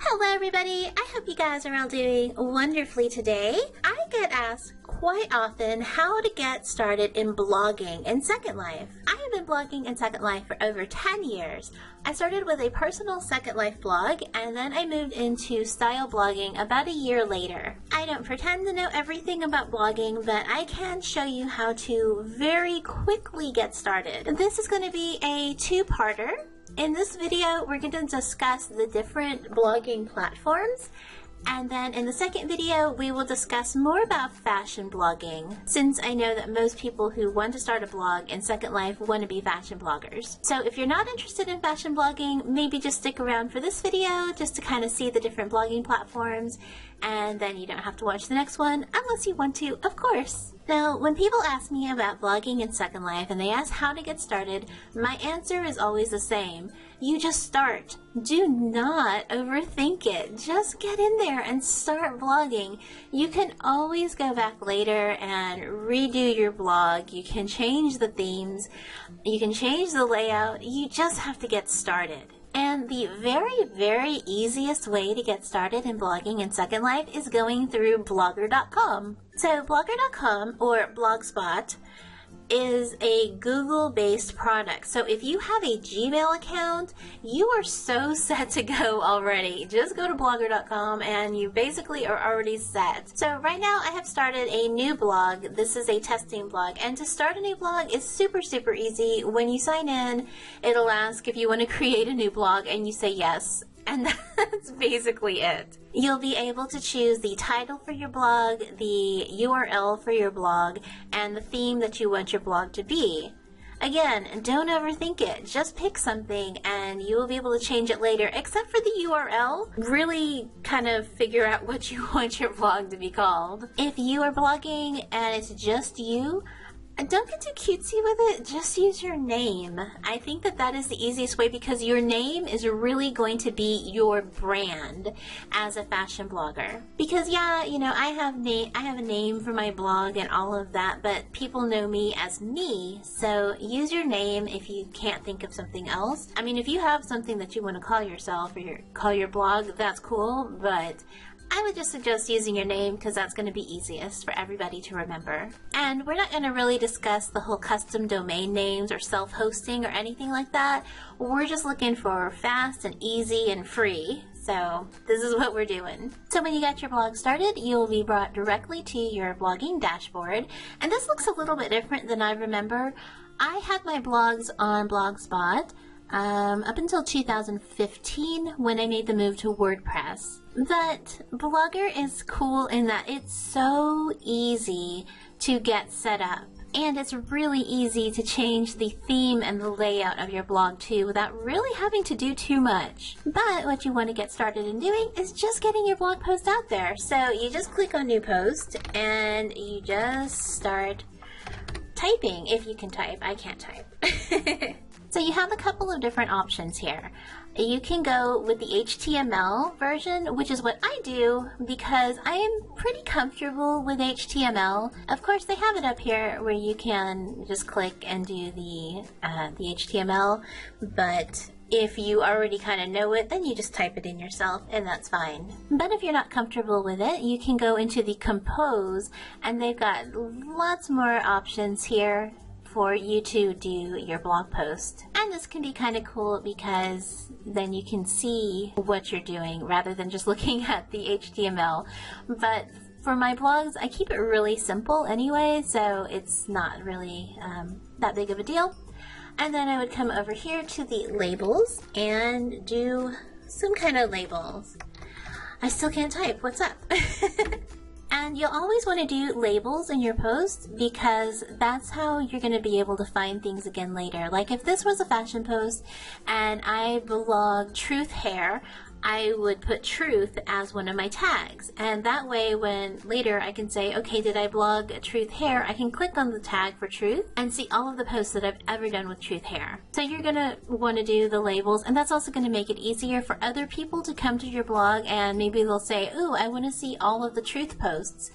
Hello everybody, I hope you guys are all doing wonderfully today. I get asked quite often how to get started in blogging in Second Life. I have been blogging in Second Life for over 10 years. I started with a personal Second Life blog and then I moved into style blogging about a year later. I don't pretend to know everything about blogging, but I can show you how to very quickly get started. This is going to be a two-parter. In this video, we're going to discuss the different blogging platforms, and then in the second video, we will discuss more about fashion blogging, since I know that most people who want to start a blog in Second Life want to be fashion bloggers. So if you're not interested in fashion blogging, maybe just stick around for this video just to kind of see the different blogging platforms, and then you don't have to watch the next one unless you want to, of course. Now, when people ask me about blogging in Second Life and they ask how to get started, my answer is always the same. You just start. Do not overthink it. Just get in there and start blogging. You can always go back later and redo your blog. You can change the themes. You can change the layout. You just have to get started. And the very easiest way to get started in blogging in Second Life is going through blogger.com. So blogger.com, or Blogspot, is a Google-based product. So if you have a Gmail account, you are so set to go already. Just go to blogger.com and you basically are already set. So right now I have started a new blog. This is a testing blog, and to start a new blog is super easy. When you sign in, it'll ask if you want to create a new blog and you say yes. And that's basically it. You'll be able to choose the title for your blog, the URL for your blog, and the theme that you want your blog to be. Again, don't overthink it. Just pick something and you will be able to change it later, except for the URL. Really kind of figure out what you want your blog to be called. If you are blogging and it's just you, don't get too cutesy with it, just use your name. I think that is the easiest way, because your name is really going to be your brand as a fashion blogger. Because yeah, you know, I have a name for my blog and all of that, but people know me as me, so use your name if you can't think of something else. I mean, if you have something that you want to call yourself or call your blog, that's cool, but I would just suggest using your name because that's going to be easiest for everybody to remember. And we're not going to really discuss the whole custom domain names or self-hosting or anything like that. We're just looking for fast and easy and free. So this is what we're doing. So when you got your blog started, you'll be brought directly to your blogging dashboard. And this looks a little bit different than I remember. I had my blogs on Blogspot up until 2015 when I made the move to WordPress. But Blogger is cool in that it's so easy to get set up. And it's really easy to change the theme and the layout of your blog too without really having to do too much. But what you want to get started in doing is just getting your blog post out there. So you just click on New Post and you just start typing, if you can type. I can't type. So you have a couple of different options here. You can go with the HTML version, which is what I do because I am pretty comfortable with HTML. Of course, they have it up here where you can just click and do the HTML, but if you already kind of know it, then you just type it in yourself, and that's fine. But if you're not comfortable with it, you can go into the Compose, and they've got lots more options here for you to do your blog post. And this can be kind of cool because then you can see what you're doing rather than just looking at the HTML. But for my blogs, I keep it really simple anyway, so it's not really that big of a deal. And then I would come over here to the labels and do some kind of labels. I still can't type, what's up? And you'll always want to do labels in your post because that's how you're going to be able to find things again later. Like if this was a fashion post and I blog truth hair, I would put truth as one of my tags, and that way when later I can say, okay, did I blog truth hair, I can click on the tag for truth and see all of the posts that I've ever done with truth hair. So you're gonna want to do the labels, and that's also going to make it easier for other people to come to your blog, and maybe they'll say, ooh, I want to see all of the truth posts,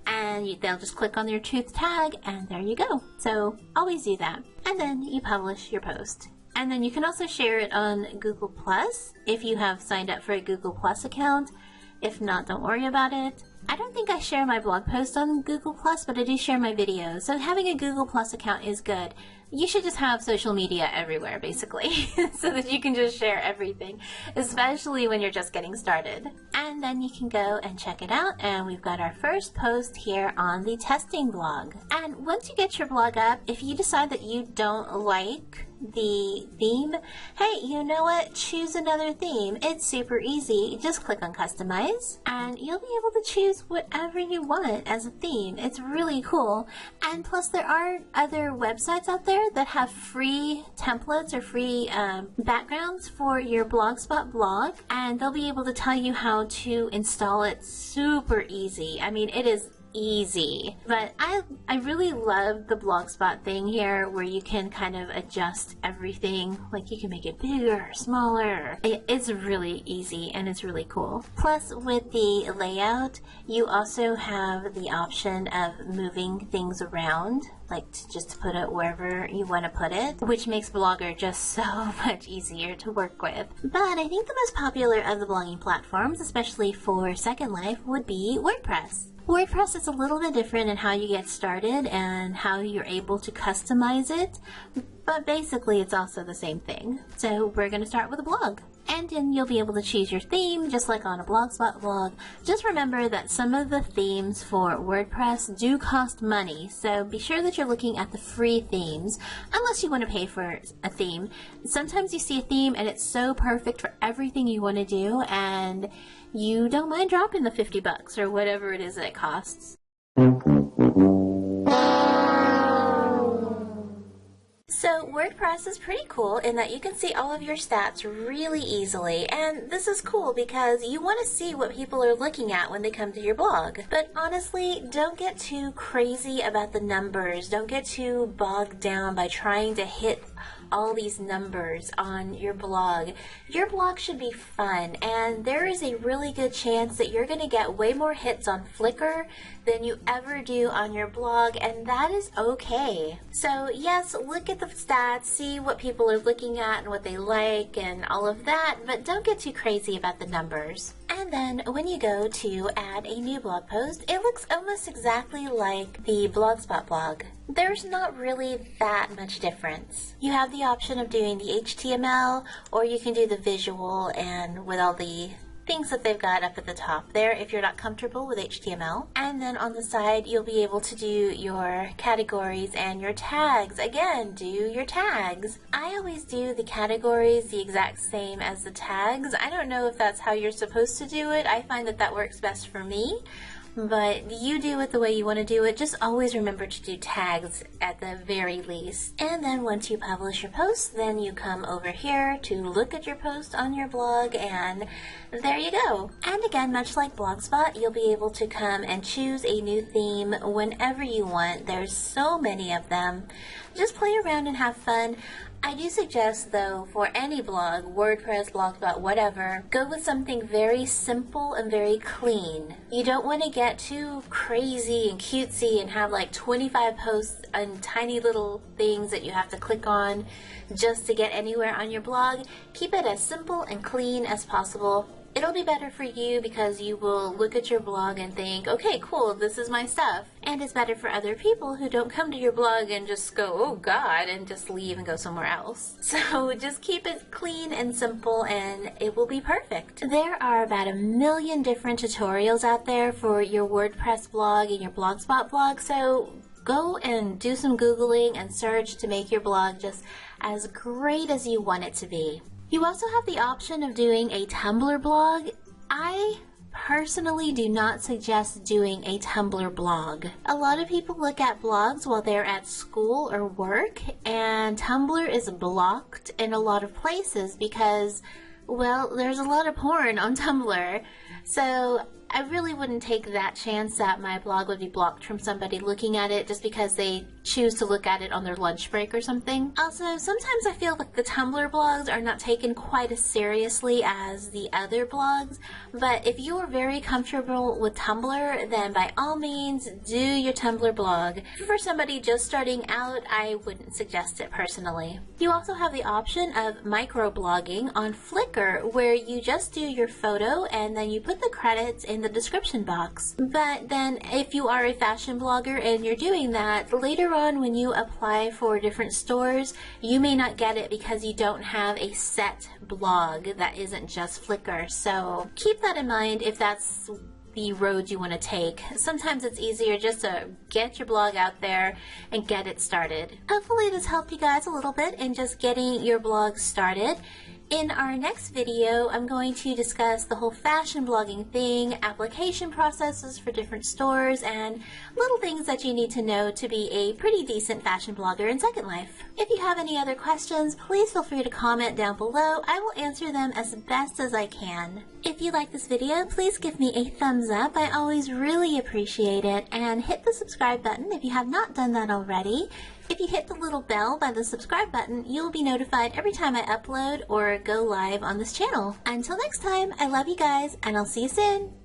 and they'll just click on your truth tag and there you go. So always do that, and then you publish your post. And then you can also share it on Google Plus if you have signed up for a Google Plus account. If not, don't worry about it. I don't think I share my blog posts on Google Plus, but I do share my videos. So having a Google Plus account is good. You should just have social media everywhere, basically, so that you can just share everything, especially when you're just getting started. And then you can go and check it out, and we've got our first post here on the testing blog. And once you get your blog up, if you decide that you don't like the theme, hey, you know what? Choose another theme. It's super easy. Just click on customize and you'll be able to choose whatever you want as a theme. It's really cool. And plus there are other websites out there that have free templates or free backgrounds for your Blogspot blog, and they'll be able to tell you how to install it super easy. I mean, it is easy. But I really love the Blogspot thing here where you can kind of adjust everything. Like you can make it bigger or smaller. It's really easy and it's really cool. Plus with the layout, you also have the option of moving things around, like to put it wherever you want to put it, which makes Blogger just so much easier to work with. But I think the most popular of the blogging platforms, especially for Second Life, would be WordPress. WordPress is a little bit different in how you get started and how you're able to customize it, but basically it's also the same thing. So we're going to start with a blog. And then you'll be able to choose your theme just like on a Blogspot blog. Just remember that some of the themes for WordPress do cost money, so be sure that you're looking at the free themes unless you want to pay for a theme. Sometimes you see a theme and it's so perfect for everything you want to do and you don't mind dropping the $50 or whatever it is that it costs. So WordPress is pretty cool in that you can see all of your stats really easily, and this is cool because you want to see what people are looking at when they come to your blog. But honestly, don't get too crazy about the numbers. Don't get too bogged down by trying to hit all these numbers on your blog. Your blog should be fun, and there is a really good chance that you're going to get way more hits on Flickr than you ever do on your blog, and that is okay. So yes, look at the stats, see what people are looking at and what they like and all of that, but don't get too crazy about the numbers. And then when you go to add a new blog post, it looks almost exactly like the Blogspot blog. There's not really that much difference. You have the option of doing the HTML, or you can do the visual and with all the things that they've got up at the top there if you're not comfortable with HTML. And then on the side, you'll be able to do your categories and your tags. Again, do your tags. I always do the categories the exact same as the tags. I don't know if that's how you're supposed to do it. I find that that works best for me. But you do it the way you want to do it. Just always remember to do tags at the very least. And then once you publish your post, then you come over here to look at your post on your blog, and there you go. And again, much like Blogspot, you'll be able to come and choose a new theme whenever you want. There's so many of them. Just play around and have fun. I do suggest, though, for any blog, WordPress, Blogspot, whatever, go with something very simple and very clean. You don't want to get too crazy and cutesy and have like 25 posts and tiny little things that you have to click on just to get anywhere on your blog. Keep it as simple and clean as possible. It'll be better for you because you will look at your blog and think, okay, cool, this is my stuff. And it's better for other people who don't come to your blog and just go, oh God, and just leave and go somewhere else. So just keep it clean and simple and it will be perfect. There are about 1 million different tutorials out there for your WordPress blog and your Blogspot blog, so go and do some Googling and search to make your blog just as great as you want it to be. You also have the option of doing a Tumblr blog. I personally do not suggest doing a Tumblr blog. A lot of people look at blogs while they're at school or work, and Tumblr is blocked in a lot of places because, well, there's a lot of porn on Tumblr. So I really wouldn't take that chance that my blog would be blocked from somebody looking at it just because they choose to look at it on their lunch break or something. Also, sometimes I feel like the Tumblr blogs are not taken quite as seriously as the other blogs, but if you are very comfortable with Tumblr, then by all means, do your Tumblr blog. For somebody just starting out, I wouldn't suggest it personally. You also have the option of microblogging on Flickr, where you just do your photo and then you put the credits in the description box. But then if you are a fashion blogger and you're doing that, later on when you apply for different stores, you may not get it because you don't have a set blog that isn't just Flickr. So keep that in mind if that's the road you want to take. Sometimes it's easier just to get your blog out there and get it started. Hopefully this helped you guys a little bit in just getting your blog started. In our next video, I'm going to discuss the whole fashion blogging thing, application processes for different stores, and little things that you need to know to be a pretty decent fashion blogger in Second Life. If you have any other questions, please feel free to comment down below. I will answer them as best as I can. If you like this video, please give me a thumbs up. I always really appreciate it. And hit the subscribe button if you have not done that already. If you hit the little bell by the subscribe button, you'll be notified every time I upload or go live on this channel. Until next time, I love you guys, and I'll see you soon.